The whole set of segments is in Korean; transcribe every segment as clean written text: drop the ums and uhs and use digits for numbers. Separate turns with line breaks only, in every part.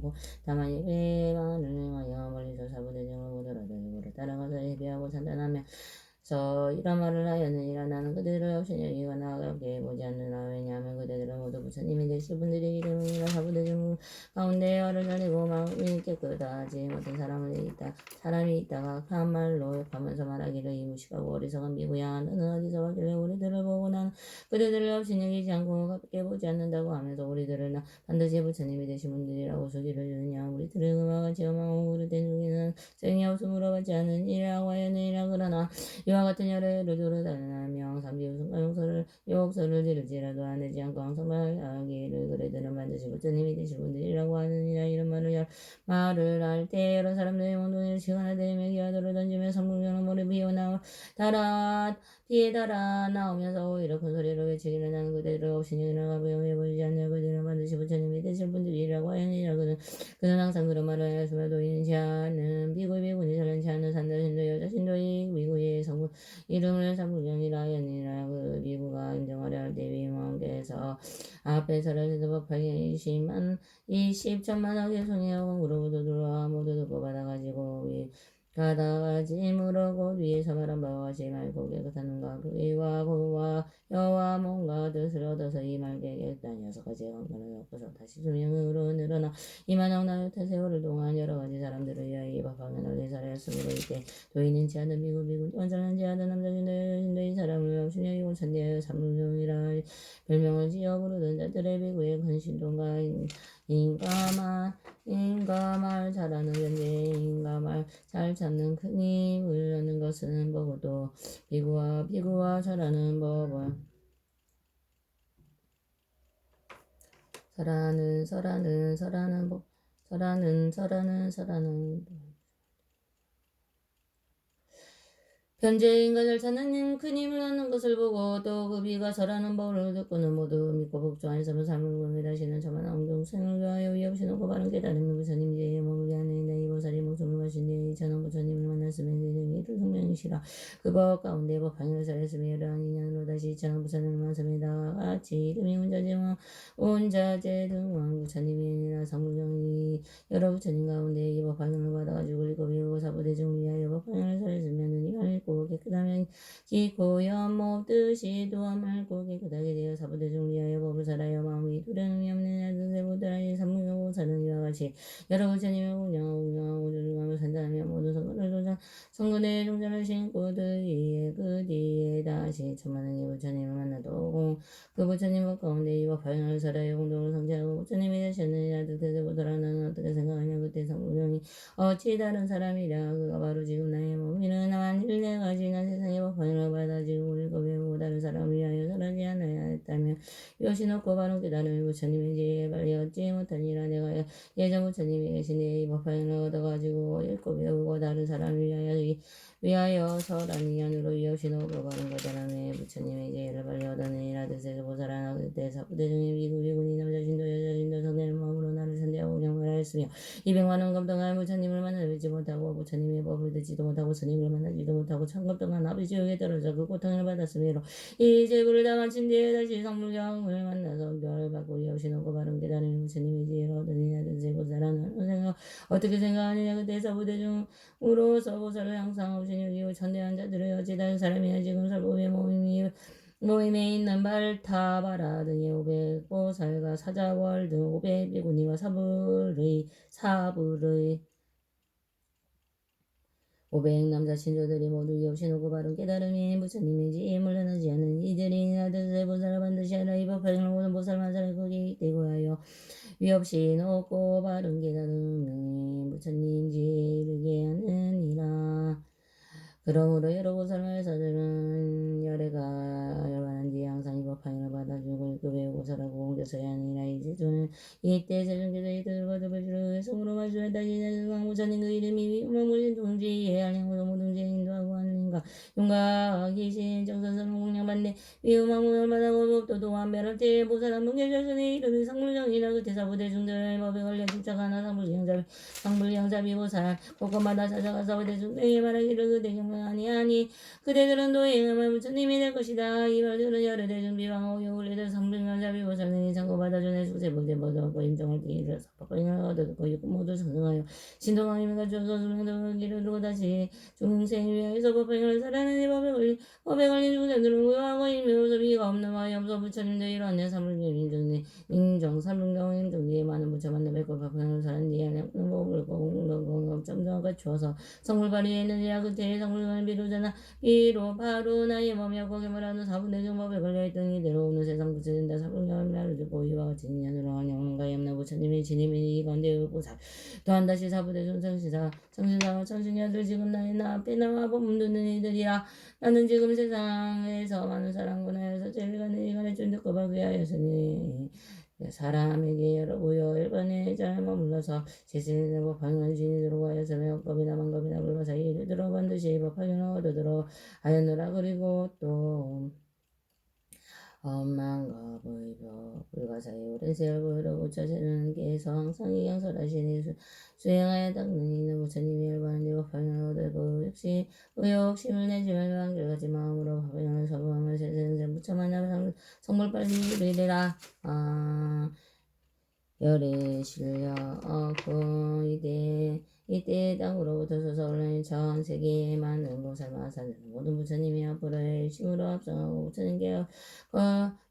않고 다만 예배만을 행하여 멀리서 사부대중을 보더라도 이거를 따라가서 예배하고 산단하며 이런 말을 하였느니라. 나는 그들을 없이 여기가 나가게 보지 않느라. 왜냐하면 그들은 모두 부처님이 되실 분들이기 때문이라. 사부대중 가운데 열을 달리고 마음이 깨끗하지 못한 사람이 있다가 한 말로 욕하면서 말하기를 이 무식하고 어리석은 미구야, 너는 어디서 왔길래 우리들을 보고 나는 그들을 없이 여기지 않고 가깝게 보지 않는다고 하면서 우리들을 반드시 부처님이 되신 분들이라고 소리를 주느냐. 우리들은 그와 같이 엄하고 그릇된 중에는 소용이 없으므로 받지 않는 일이라고 하였느니라. 그러나 이와 같은 열애를 두루다니며 삼비우승과 욕설을 지를지라도 안 되지 않고 항상 말하기를 그래들은 반드시 부처님이 되실 분들이라고 하느니라. 이런 말을 할 때 여러 사람들이 몽둥이를 치거나 들이며 기와돌을 던지며 성불경은 머리 비에 달아 나오면서 오히려 큰 소리로 외치기를 나는 그대를 없이 일어나가 위험해 보이지 않냐. 그들은 반드시 부처님이 되실 분들이라고 하느니라. 그는 항상 그런 말을 하였으며 도인은 자는 비구니 잘난 자는 산다 신도 여자 신도이 미구의 성분 이름을 삼불경이라 하였느니라. 그 미구가 인정하려 할 때 위임왕께서 앞에 서라지도 법하게 20천만억의 송이하고 무로부터 들어와 모두 듣고 받아가지고 가다가짐으로 곧 위에서 말한 바와 같이 말고 깨끗하는가. 그와 고와 여와 뭔가 뜻을 얻어서 이 말게 깨끗한 여섯 가지 관건을 얻고서 다시 수명으로 늘어나 이만한 나요태 세월을 동안 여러 가지 사람들을 위하여 이 법하면 어디 살았으므로 이때 도인은 지하든 미군 완전한 지하든 남자인도 이 사람을 없이 여기고 천대하여 삼문종이라 별명을 지어 부르던 자들의 비구의 큰 신동가 인가 말 잘하는 견제 인가 말 잘 찾는 큰 힘을 얻는 것은 뭐고도 비구와 잘하는 법은 설하는 현재 인간을 찾는 큰 힘을 얻는 것을 보고 또 그 비가 설하는 법을 듣고는 모두 믿고 복종하여 삶을 구원에 다시는 저만 엉중생을 위하여 위없이 놓고 바른 깨달음이 부처님 제에 머물게 하느니라. 이 보살이 목숨을 마신 뒤에 저는 부처님을 만났으며 이를 성명이시라. 그 법 가운데 법하니를 살았으며 이러한 인연으로 다시 저는 부처님을 만났습니다. 같이 이름이 운자제 등왕 부처님이 아니라 성불경이 여러 부처님 가운데 이 법하니를 받아가지고 읽고 배우고 사부대중 위하여 법하니를 살았으며 눈이 밝고 깨끗하면 기고 연못 뜻이 또한 맑고 깨끗하게 되어 사부대중 위하여 법을 살아여 마음이 두려움이 없는 아들세보다라니 삼문경고 사는 이와 같이 여러 부처님을 공경하고 우주중함을 산다며 모든 성근의 종전을 신고 그 뒤에 다시 천만왕의 부처님을 만나도 그 부처님 법 가운데 이 법하니를 살아여 공동을 성취하고 부처님이 되셨느니라. 득세보다라 너는 어떻게 생각하냐. 그때 성문경이 어찌 다른 사람이랴. 그가 바로 지금 나의 몸이는 만일 내가 지난 세상의 법하니를 받아지고 읽고 배우고 다른 사람을 위하여 설하지 않아야 했다면 이것이 높고 바른 깨달음이 부처님의 지혜에 빨리 얻지 못하니라. 내가 예전 부처님이 계시니 이 법하니를 얻어가지고 읽고 배우고 다른 사람을 위하여 설하니 안으로 위없이 높고 바른 깨달음이 부처님의 지혜를 빨리 얻으니라. 뜻에서 보살하나 그때 사부대중의 비구니 남자신도 여자신도 성대는 마음으로 나를 선대하고 경배하였으며 200만원 검등한 부처님을 만나뵙지 못하고 부처님의 법을 듣지도 못하고 스님을 만나지도 못하고 천겁등한 아비지옥에 떨어져 그 고통을 받았으므로 이 제구를 다 마친 뒤에 다시 성불경을 만나서 별을 받고 위없이 높고 바른 깨달음이 부처님의 지혜를 얻으니라. 뜻세보살하는 어떻게 생각하느냐. 그때 사부대중으로서 보살을 항상 없이 여기고 천대한 자들을 어찌 다른 사람이야. 지금 설법의 모임에 있는 발타바라 등의 500보살과 사자월 등 500비구니와 사불의 500남자 신조들이 모두 위없이 놓고 바른 깨달음이 부처님의 지혜에 물러나지 않는 이들이 나들세 보살을 반드시 하라. 이 법하는 모든 보살만 살고 거기 되고 하여 위없이 놓고 바른 깨달음이 부처님 지혜에 이르게 하느니라. 그러므로 여러 보살마사들은 열애가 열반한 뒤에 항상 이 법하니를 받아주고 읽고 배우고 설하고 공격서야 하니라. 이제 저는 이때 세종께서 이들을 거듭을 성으로 말씀했다. 이제는 부처님 그 이름이 위험물린 동지에 알량고도 모든 죄 인도하고 하는 용과 귀신 정선선 공양반대 위험하고 열마다 법도 도안 배럴때 보살한 문계절선의 이름이 상불정이나 그때 사부대중들 법에 걸려 집착하나 상불경자비 보살 곳곳마다 찾아가 사부대중들에게 말하기를 그대 경만 아니 그대들은 도행하면 부처님이 될 것이다. 이 말들은 여러 대중 비방하고 요울리들 상불경자비 보살능이 장고 받아주네 숙세불대 모두 임정을 뒤를 삭박하여 얻어듣고 육군 모두 성승하여 신동왕님이 가져서 수명도 길을 두고 다시 중생을 위하여서 법행을 살아내는 이 법에 걸린 중생들은 무효하고 일묘로서 비가 없는 마이 없어 부처님도 이러한 삼불경 인정 삼불경 인정 뒤에 많은 부처 만나 뵙고 법행을 사는 뒤에 법을 공공공공 점점과 주어서 성불발이에 있는 이라 그때의 성불관을 비로자나 비로 바로 나의 몸이 고개물 하는 사분대중 법에 걸려있던 이대로 오는 세상 부처진다 삼불경을 나를 듣고 이와 같이 인연으로 영원가 염나 부처님이 진임이 이 가운데 보살 또한 다시 사부대중 성신사와 천신녀들 지금 나 앞에 나와 법문듣는 이들이라 나는 지금 세상에서 많은 사람과 나여서 제일 가는 이간의 쫀득과 바귀하였으니 사람에게 여러 우여 일반에 잘 머물러서 세상에 법하는 진이 들어와여서 명법이나 만법이나 불가사의를 들어 반드시 법하기는 얻어들어 하였노라. 그리고 또 엄만겁의 불가사의 오랜 세월 보이러 부처세는 계서 항상 이양설하시니 수행하여 닦는 이는 부처님이 열반한 법하기는 얻어고 역시 의욕심을 내지 말고 한결같이 마음으로 법행을 서부하며 세생생 부처만나 성불빨리 이르리라. 열에 실려고 이때 땅으로부터 솟아올라는 전 세계에 많은 보살마 사는 모든 부처님이 앞으로의 힘으로 합성하고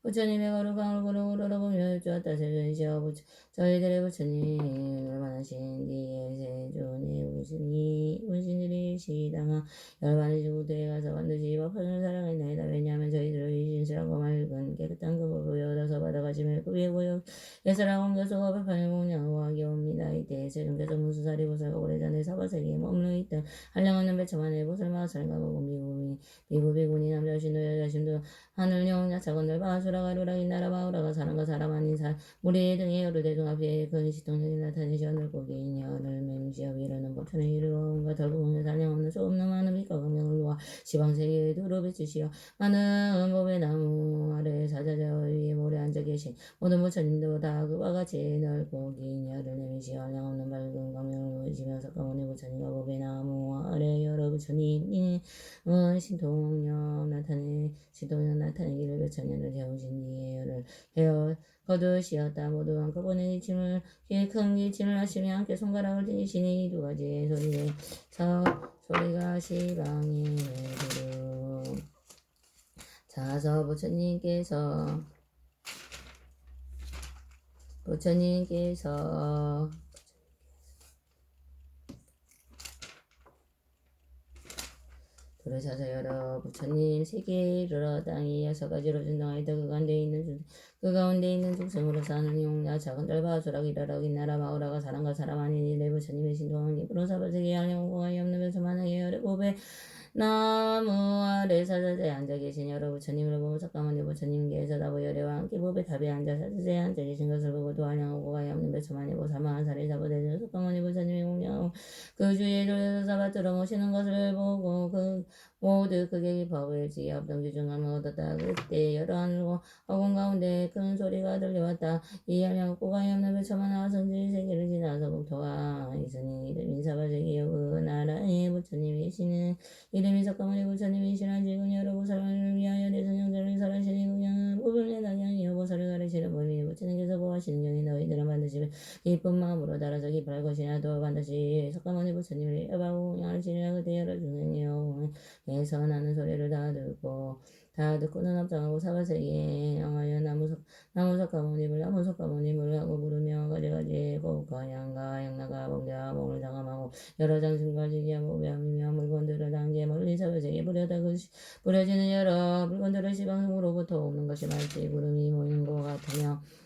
부처님의 거룩함을 우러러보며 주었다 세존이시여 저희들의 부처님 열반하신 뒤에 세존의 운신들이 시당하 열반의 중국들에 가서 반드시 법화를 사랑했나이다. 왜냐하면 저희들의 신실하고 맑은 깨끗한 금으로 얻어서 받아가시며 그 위에 고역 예설하고 옮겨서 법화를 공양하고 하기옵니다. 이때 세존께서 무수사리 보살과 오래전에 사바세계에 머물러 있던 한량없는 배처만의 보살마 살과 먹은 비구비군이 남자신도 여자신도 하늘 영웅 야차건 넓아수라 가루라 이나라 마우라가 사람과 사람 아닌 무리 등의 여러 대중 앞에 큰 시통력이 나타내시어 넓고긴 열을 맹시어 위로는 법천에 이르고 온갖 덜부공에 산량없는 수없는 많은 빛과 광명을 놓아 시방세계에 두루 비추시어 많은 법의 나무 아래 사자자 위에 모래 앉아 계신 모든 부처님도 다 그와 같이 넓고 긴 열을 내미시어 한량없는 밝은 광명을 놓으시며 석가모니 부처님과 법의 나무 아래 여러 부처님이 신통력 나타내기를 몇천년을 세우신 뒤에 열을 헤어 거두시었다. 모두 한꺼번에 큰 기침을 하시며 함께 손가락을 들이시니 두 가지의 소리가 시방에 두루 자서 부처님께서 부르셔서 여러 부처님 세계에 이르러 땅이 여섯 가지로 준동하였다. 그 가운데 있는 중생으로 사는 용야 작은 덜바수락 이라락 이나라 마우라가 사람과 사람 아닌 이네 부처님의 신동하니 부로사바세계 양영공하이 없는 면서만하게 열애법에 나무 아래 사자자에 앉아 계신 여러 부처님을 보고 석가모니 부처님께서 나보 열애와 함께 법의 답에 앉아 사자자에 앉아 계신 것을 보고 또 한양하고 가히 없는 배처만이 보살마한 살이 사보대는 석가모니 부처님이 공양하고 그 주위에 돌려서 사바들어 모시는 것을 보고 모두 그게 법을 지어 업동규중함을 얻었다. 그때 여러 하늘과 허공 가운데 큰 소리가 들려왔다. 이 한양하고 가히 없는 배처만한 성지 세계를 지나서 국토가 있으니 이름이 사바세계여 그 나라의 부처님이시는 이름이 석가모니 부처님이시라. 지금 여러 보살을 위하여 대선영자를 설하시니 그냥은 법을 내다냥이여 보살을 가르치는 법이니 부처님께서 보하시는 경이 너희들은 반드시 기쁜 마음으로 따라서 기뻐할 것이나 또 반드시 석가모니 부처님을 여바고 공양하시리라. 그때 여러 중생이여 에서 나는 소리를 다 듣고는 합장하고 사바세계에 향하여 나무 석가모니를 하고 부르며 가지가지 고가 양가 양나가 번개와 몸을 장함하고 여러 장신과 지기하고 묘미며 물건들을 당기에 멀리 사바세계에 부려지는 여러 물건들을 시방으로부터 오는 것이 말지 구름이 모이는 것 같으며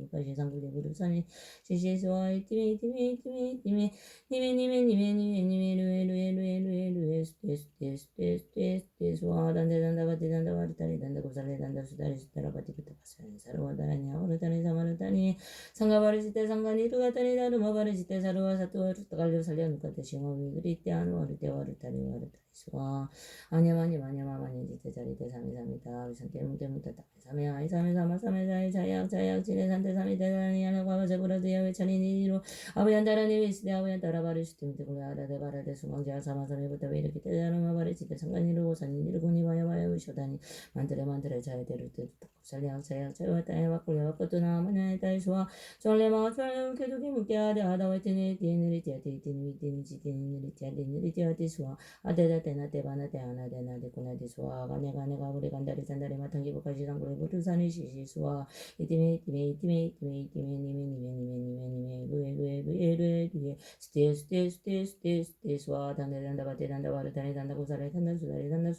기까지 상불리 부르사니 시시스와 이티미 이티미 이티미 이티미 니메 니메 니메 니메 니메 루에 루에 루에 루에 루에 스테스와 단데 단다 바티 단다 바리타리 단다 고살레 단다 수다리 수다라 바티 부터 바사니 사르와다라니 아오르다니 사마르다니 상가바르지테 상가니 루가타니 다르마바르지테 사르와 사투와 루타갈려 살려 누카테 시모미 그리테 아누아르테 와르타니 와르타리스와 아냐마니 지테 자리테 사미사미타 위산테 뭉테뭉타타 사메 아이 사메 사마 사메 자이 자약 지네 산테 사미 대다니 아나과바 제브라드야 외찬이니로 아부얀다라니 위스데 아부얀다라 바르시팀 드굴라 아라데 바라데 수망자 사마 사메부터 베이르키테 다르마 바르시대 상간이르고 산이르고 니바야 바야 우쇼다니 만드레 자야대로 살량 자야 자야와따에 바꾸려 바꾸도나 마냐에 따이수와 졸레마 졸레 우케도기 무게아데 아다와이티니 디에니리 디아티니 디니지 디니리 디아디니리 디아티수와 아데다테나 데바나 데아나 데나 데코나디수와 가네가 우리 간다리 산다리 마탕기부까지 상구리 부두산이 시시수와 이티메 루에 스테스와 단데단다 바테단다 바르다니 단다 고사레 단다 수다리 단다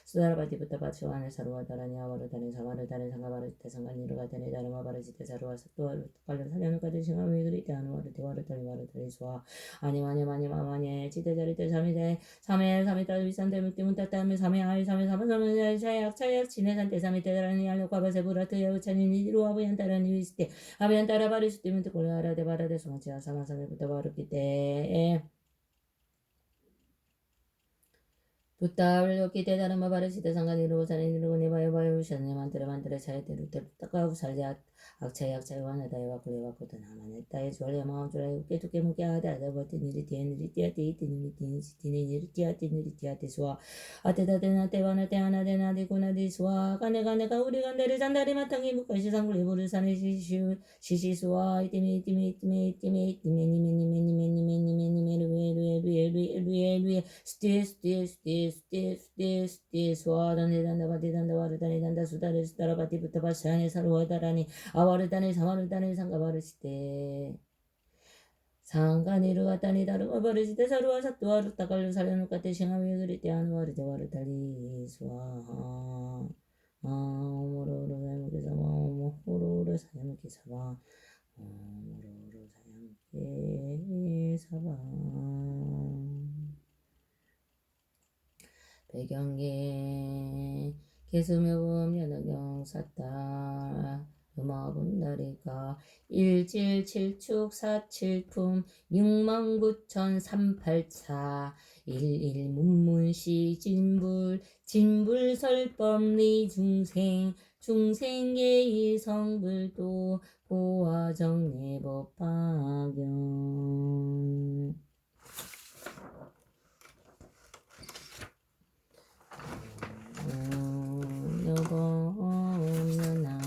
수다라바티부터 바치와네 사루와다라니 아와르다니 사마르다니 상가바르테 상간이르가다니 다르마 바르지테 사루와 사또와르 깔려 살려누까지 싱하미 그리테 아누와르 대와르다니 와르다니 수와 아니마니 지대자리테 삼이대 삼이따 위산대 묵기문따따미 삼이 아이 삼이 차약 지네산테 삼이테 다라니 알로카바세 부라트 여우차니 이루아부얀따라니 위스테 아부얀따라 바리스테 문트 콜라라데 바라데 소마치아 사마삼이부터 바르기테 부타올려 기대 다르마 바르시대 상간이르고 산이르고 니바여바여 우샤네 만테레 차이테루 때따까우 살자 악차이 와나다이와 그레와코도 나만에 따에 졸레 마운줄에 우케투케 무게하다 아다버티니리 디에니리 디아티니리 디니리 디아티니리 아테다테나 테와나 테하나 디구나디수와 가네가 우리 간데리 잔다리 마탕이 무카시 상굴 이부르 산이 시시수와 이티미 루에 스테스와 단다 바티단다 단다 수다라 바티부터 바샤네 사루와다라니 아와르다니 사마르다니 상가바르시테 상간이르가다니 다르마 바르시테 사루와 사뚜와르 따갈루 살려놓까테 싱하미 그리테 아누와르 대와르다리 수와 오모로로 사야무게 사바 오모로로 사야무게 사바 오모로로 사야무게 사바 배경계 개수묘범 연어경 샀다 음화분다리가 일질칠축 사칠품 69,384 일문문시 진불설법리 중생계의 성불도 보화정례법화경 여보면아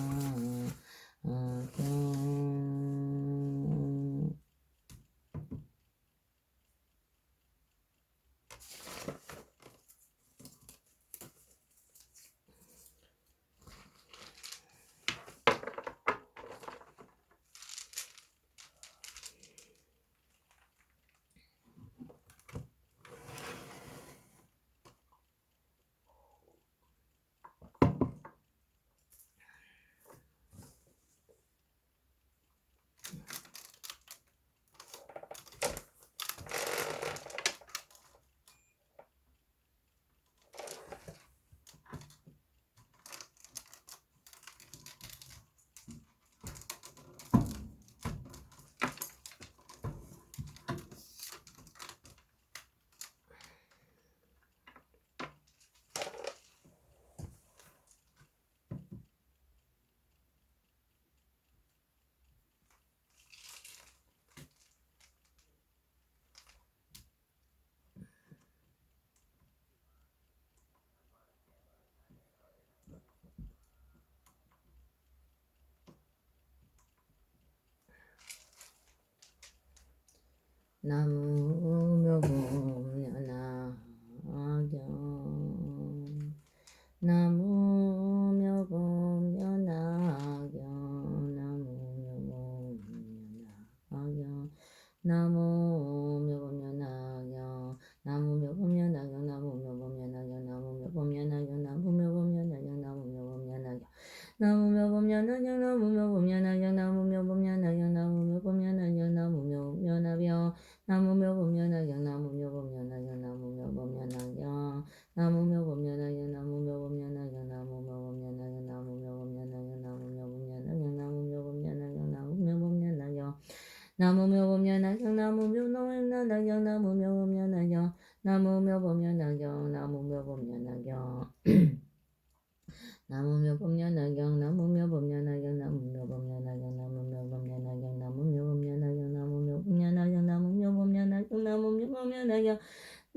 나무묘봄연화경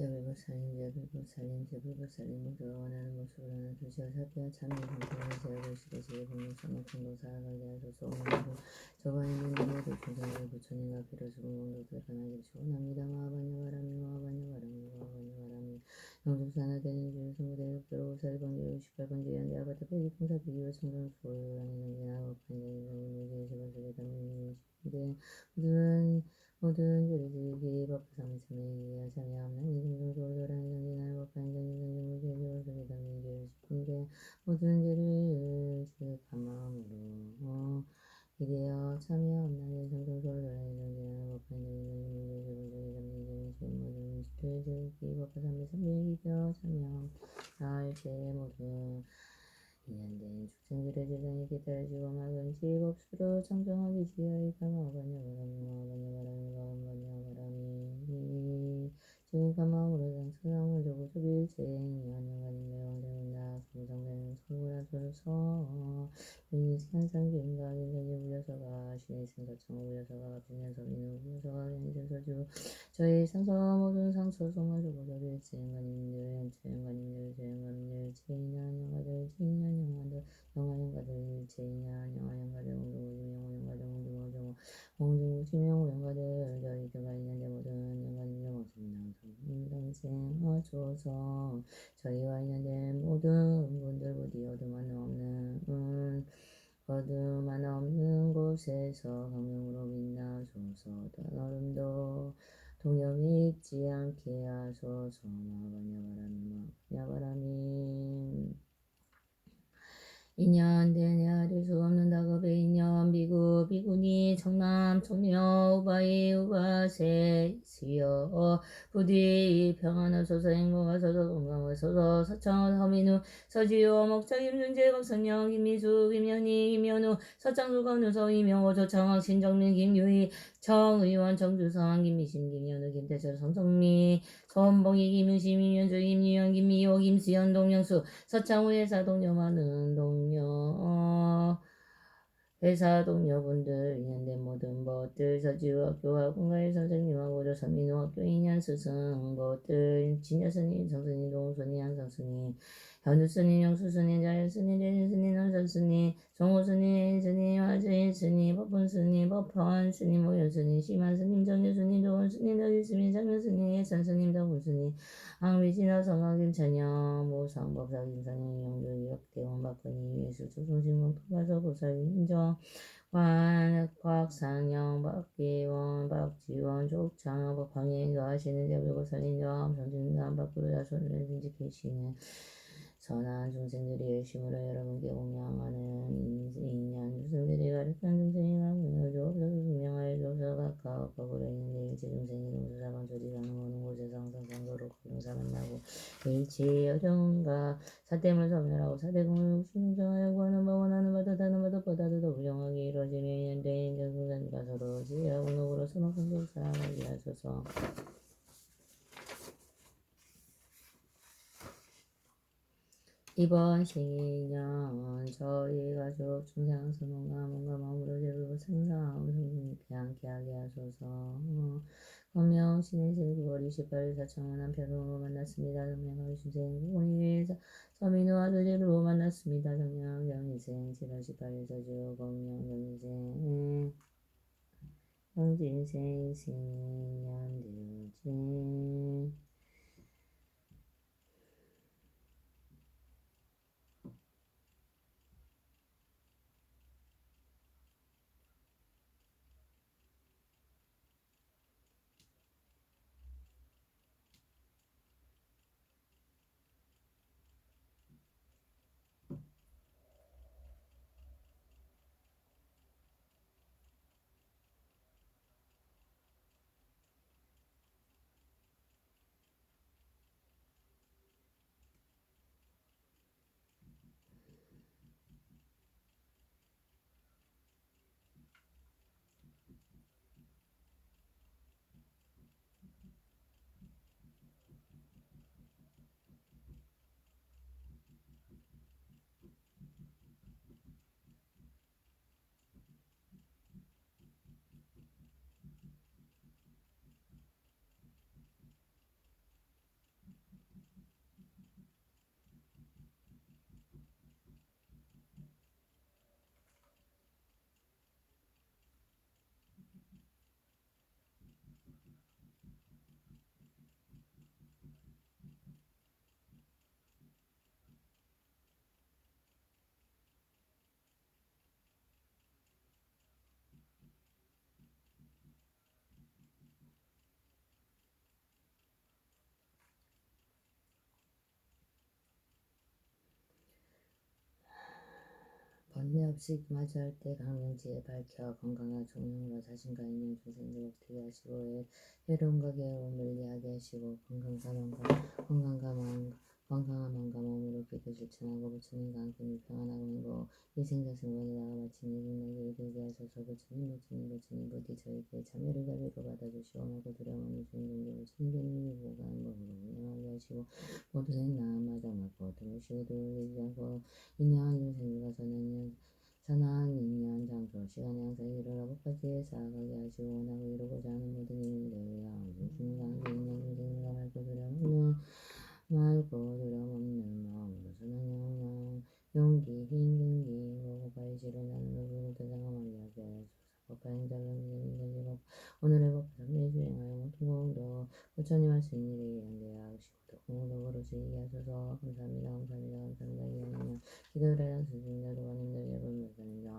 제불법 살림 제불법 살림 제불법 살림 모두가 원하는 모습으로 하나 두시어 사피와 참여 공생을 제어하시되 제불법 성목행도 살아가게 하소서. 오늘도 저가 있는 모두 중생을 부처님과 비로소 공동도들 하나님 원합니다. 마하반야 바람이 마하반야 바람이 마하반야 바람이 영족사나 되는 주의 성부대 육도로 58번째 68번째 연대 아바타 폐기 풍사 비기와 청정 수호라는 연기나 법한자인 무기의 제반속에 담는 모든 죄를 지기 법상 참여하기에 참여하는 이승종조도라는 연기나 법한자인 무기의 제반속에 담는 죄를 지킨데 모든 죄를 지극한 마음으로 이되어 참여하는 이승종조도라는 연기나 법한자인 무기의 제반속에 담는 죄를 모든 죄를 지기 법상 참여하기에 참여할 죄 모든 인연된 축생들의 세상에 기다려지고 막은지 법수로 창정하기 지하이까 마반야 바람이 지금간 마음으로 상상을 두고 소빌생 연영하는 명장나 성장되는 성문하소서. 윤희산상 기운과 인생의 우여서가 신의 생사청 우여서가 갚으면서 민우 우여서가 견인서주 저희 상서 모든 상서 성화주고 소빌생 간인들 제인간인들 제인간 영화들 제인간 영화들 영화영가들 제인간 영화영가들 옹중우주명 영화영가들 옹중우주명 영가들 저희 들어가 있는데 모든 영가님들 모습나 인생하소서. 저희와 있는데 모든 분들 부디 어둠 하나 없는 곳에서 광명으로 빛나소서. 단 얼음도 동염이 있지 않게 하소서. 마바냐바람이 인연 대내 아릴 수 없는 다급의 인연 비구 비구니 청남 청녀 우바이 우바세 수여 부디 평안하소서. 행복하소서 건강하소서. 서창 서민우 서지호 목자 김준재 박선영 김미수 김현희 김현우 서창수 건우서 이명호 조창학 신정민 김유희 정의원 정주성 김미심 김현우 김태철 성성미 서원봉이 김유심 김현주 김유현 김미호 김수현 동명수 서창우 회사 동료 많은 동료 회사 동료분들 인연된 모든 것들 서지우 학교와 공가의 선생님하고 서민우 학교 인연 스승것들 진여스님 정스님 동스님 한성스님 현우스님 영수스님 자연스님 대진스님 남선스님 정호스님 인스님 화주인스님 법분스님 법헌스님 모연스님 심한스님 정유스님 조원스님 더기스님 장면스님 예선스님 정훈스님 항미진화 성황김 찬영 모상법사 김상영 영조 이혁대원 박근희 예수 조성신공 토가서 보살 인정 곽상영 박기원 박지원 족창 법황인도 하시는 대불고 살린정 정진남 밖으로 야손을 진직해시는 선한 중생들이 열심으로 여러분께 공양하는 인연 중생들이 가르친 중생이 가르쳐 없어서 분명하여 주옵소서. 가까워 거꾸로 있는데 일체 중생이 동수사방 조리 가는 오는 곳에서 항상 상도로 공사 만나고 일체 어려움과 사태물 소멸하고 사대공을 순정하여 구하는 바 원하는 바 뜻하는 바도 보다도 더 훌륭하게 이루어지며 인연된 인정순간과 서로 지혜와 공덕으로 선악공덕 살아가게 하소서. 이번 생일년 저희 가족 중생 선원과 몸과 마음으로 제불고 생사함을 성님께 함께 하게 하소서. 건명 신의 제 9월 28일 사창원 남편으로 만났습니다. 정명하기 신생 9일에서 서민우 아들 제불고 만났습니다. 정명 경인생 7월 18일 서주 건명 경인생 경진생 신년되어진 번뇌 없이 맞이할 때 강명지에 밝혀 건강한 종용으로 자신과 있는 중생들 옥되게 하시고 해로움과 괴로움 멀리하게 하시고 건강한 마음과 몸으로 기도 실천하고 부처님과 함께 평안하고 행복 이생자승원에다가 마친 이분에게 이르게 하소서. 부처님 부디 저에게 자매를 자비로 받아주시고 오늘도 두려움 없는 주님께 부처님 되는 보호가 행복으로 운영하게 하시고 모두는 나마다 맞고 들으시고 돌리지 않고 인양한 중생들과 선한 인연 장소 시간에 항상 이르러 복까지 쌓아가게 하시고 원하고 이루고자 하는 모든 일을 내외야 중생과 함께 인연 중생들과 말고 두려움 없는 마음으로 선한 영영 용기 흰 근기 고고파이 지르나는 것을 대장하게 하게 하소서. 법파행자를 오늘의 법사 매주행하여 모든 공도 부처님 하신 일에 연대하 하시고 공도 그릇이 하소서. 감사합니다. 이하는 기도를 하는 수준자도 관님들 예분 말씀입니다.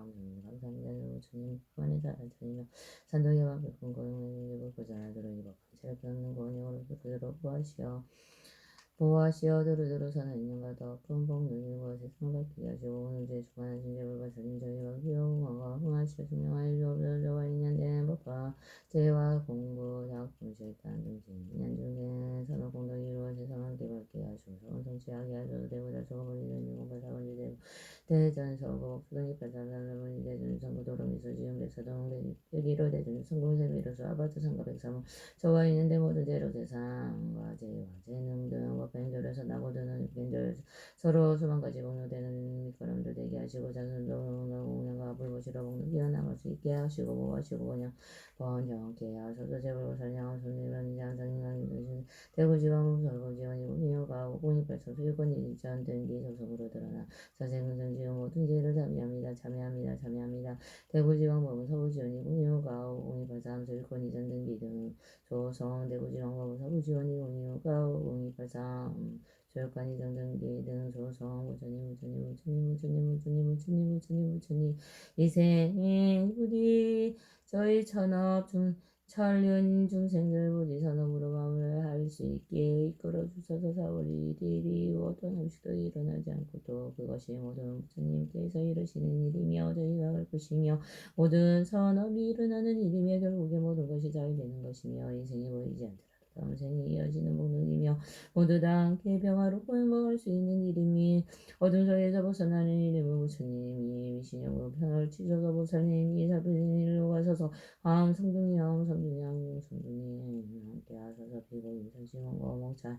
감사합니다. 부처님 그만의 자라차리며 산도의 왕백군 고용의 예불 고자라들어 이법 체력 없는 고원형으로서 그대로 보호하시어 두루두루 사는 인연과 더 큰 복능일과 세상을 밝히게 하시고 오늘 제 주관하신 제불과 사진 저희와 기용하고 흥하시어 증명하여 주옵소서. 인연된 법화 제와 공부 작품 실탄 중심 인연 중된 선을 공덕 이루어 세상을 개밝게 하소서. 원성치하게 하소서. 대보다 저거버리는 일공과 사원지 대전서고 수동이 발사사는 대전 성구도로 미소지음 백사동 대기로 대전 성공세비로서 아파트 상가 백사모 저와 있는데 모든 재료 대상과 재와 재능 등 법행절에서 나고드는 육견절 서로 수만가지 공유되는 밑거름들 되게 하시고 자손도 공양과 불보시러 복능 기어나갈 수 있게 하시고 보호하시고 번영케 하소서. 제불고 설량한 손님은 장상인간 대구지방 설거지원이고 미호가 공익발전 수유권이 이전 등기 소속으로 드러나 사생은전 지역 모든 죄를 참여합니다. 대구지방법은 서구지원이고 미호가 공익발산 수유권 이전 등기 등 조성 대구지방법은 서구지원이고 미호가 공익발산 교육관 이전 등기 등 조성 부처님 이생 부디 저희 천륜 중생들 부디 선업으로 마음을 할 수 있게 이끌어 주셔서 사월이 일이 어떤 음식도 일어나지 않고 또 그것이 모든 부처님께서 이루시는 일이며 저희가 할 것이며 모든 선업이 일어나는 일이며 결국에 모든 것이 잘 되는 것이며 인생이 보이지 않더라도 다음 생에 이어지는 복능이며 모두 다 함께 평화롭고 행복할 수 있는 일임이 어둠 속에서 벗어나는 일임을 부처님이 미신형으로 편을 치셔서 보살님이 살피는 일로 가셔서 성중이 함께 하셔서 비고 인천심원과 어몽찬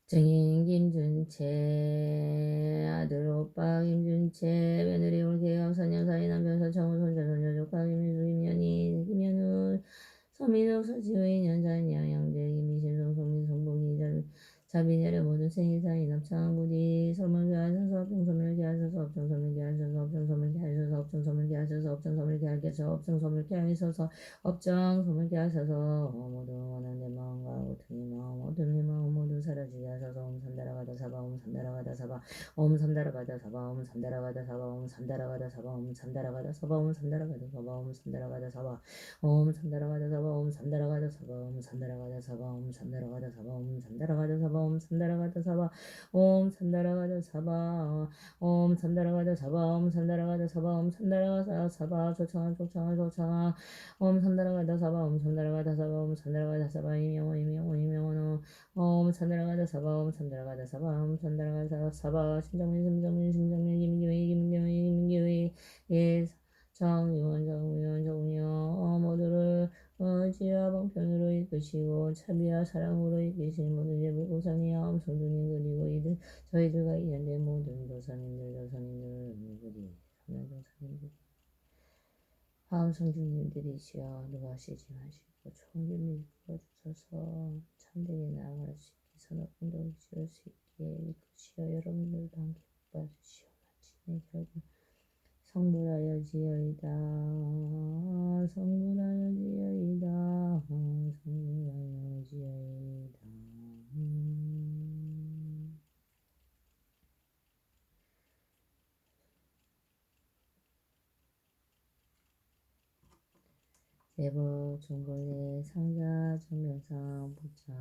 증인 김준채 아들 오빠 김준채 며느리 올개감 선녀사이 남편 서청우 손자 손녀 조카 김민수 김현우 서민욱 서지우인 연자냐 양재 김미신성 소민성봉이 자비내려 모든 생일사인 합창부디 설물게 하셔서 업정설물게 하셔서 업정설물게 하셔서 업정설물게 하셔서 업정설물게 하셔서 업정설물게 하셔서 업정설물게 하셔서 업정설물게 하셔서 모두 원하는 마음과 고통의 마음 어둠의 마음 모두 사라지게 하셔서 옴삼다라가다 사바 옴삼다라가다 사바 옴삼다라가다 사바 옴삼다라가다 사바 옴삼다라가다 사바 옴삼다라가다 사바 옴삼다라가다 사바 옴삼다라가다 사바 옴삼다라가다 사바 옴삼다라가다 사바 옴삼다라가다 사바 옴삼다라가다 사바 옴삼다라가다 사바 옴 삼다라가다 사바 옴 삼다라가다 사바 옴 삼다라가다 사바 옴 삼다라가다 사바 옴 삼다라가다 사바 조창아 옴 삼다라가다 사바 옴 삼다라가다 사바 옴 삼다라가다 사바 이명호 옴 삼다라가다 사바 옴 삼다라가다 사바 옴 삼다라가다 사바 심정민 김기회 예 정의원 모두를 지혜와 방편으로 이끄시고 차비와 사랑으로 이끄신 모든 예불고상이야 엄성주님 그리고 저희들과 인연된 모든 조상님들 부디 삼명조상님들 하음성주님들이시여 누가시지 마시고 좋은 길을 이끌어주셔서 참되게 나아갈 수 있게 선업운동을 지을 수 있게 이끄시어 여러분들도 함께 받으시오. 마침내 결국 성불하여지어이다. 대복 중골의 상자 정명상 부자